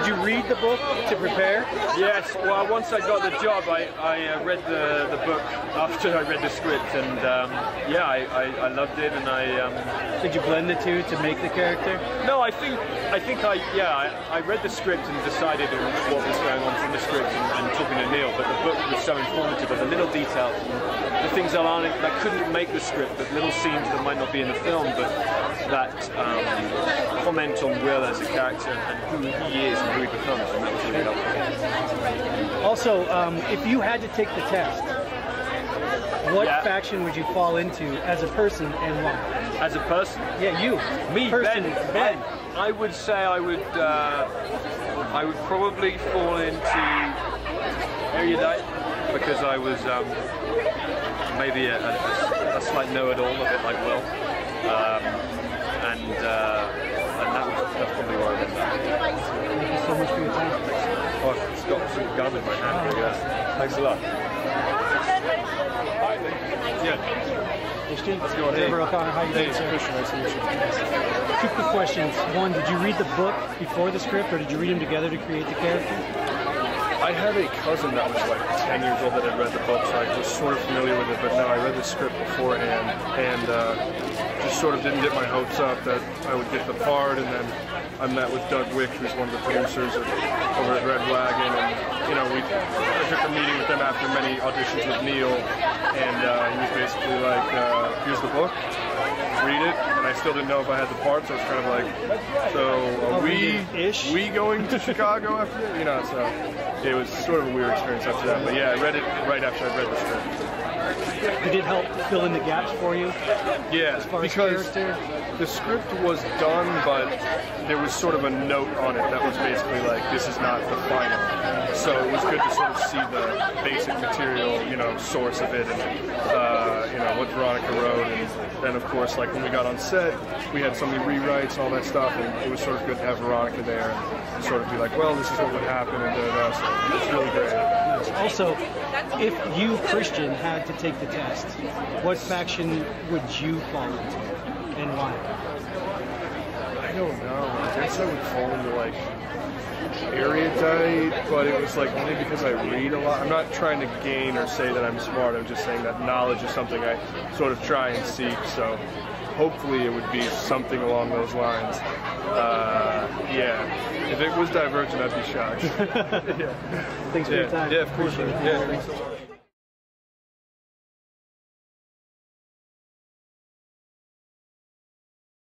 Did you read the book to prepare? Yes. Well, once I got the job, I read the book after I read the script, and yeah, I loved it, and Did you blend the two to make the character? No, I think I read the script and decided on what was going on from the script and talking to Neil, but the book was so informative of the little details and the things that couldn't make the script, but little scenes that might not be in the film, but that comment on Will as a character and who he is and who he becomes, and that was really helpful. Also, if you had to take the test, what faction would you fall into as a person and why? As a person? Yeah, you. Me, person, Ben. I would say I would probably fall into erudite, because I was maybe a slight know-it-all, a bit like Will, and that's probably where I went. Thank you so much for your time. Oh, I've got some gum in my hand. Thanks a lot. Hi, yeah. Christian? Let's go on. Trevor O'Connor, how you doing, sir? Christian, nice to meet you. Two quick questions. One, did you read the book before the script, or did you read them together to create the character? I had a cousin that was like 10 years old that had read the book, so I was sort of familiar with it, but no, I read the script beforehand, and just sort of didn't get my hopes up that I would get the part, and then I met with Doug Wick, who's one of the producers over at Red Wagon, and you know, I took a meeting with them after many auditions with Neil, and he was basically like, here's the book, read it, and I still didn't know if I had the part, so it's kind of like, so are we going to Chicago after it? You know, so it was sort of a weird experience after that, but yeah, I read it right after I read the script. Did it help fill in the gaps for you? Yeah, because the script was done, but there was sort of a note on it that was basically like, this is not the final. So it was good to sort of see the basic material, you know, source of it, and you know, what Veronica wrote, and then of course, like when we got on set, we had so many rewrites and all that stuff, and it was sort of good to have Veronica there and sort of be like, well, this is what would happen, and so it's really great. Also, if you, Christian, had to take the test, what faction would you fall into, and why? I don't know. I guess I would fall into like erudite, but it was like only because I read a lot. I'm not trying to gain or say that I'm smart. I'm just saying that knowledge is something I sort of try and seek. So hopefully it would be something along those lines. Yeah. If it was Divergent, I'd be shocked. Thanks for your time. Yeah, of course. Yeah, thanks so much.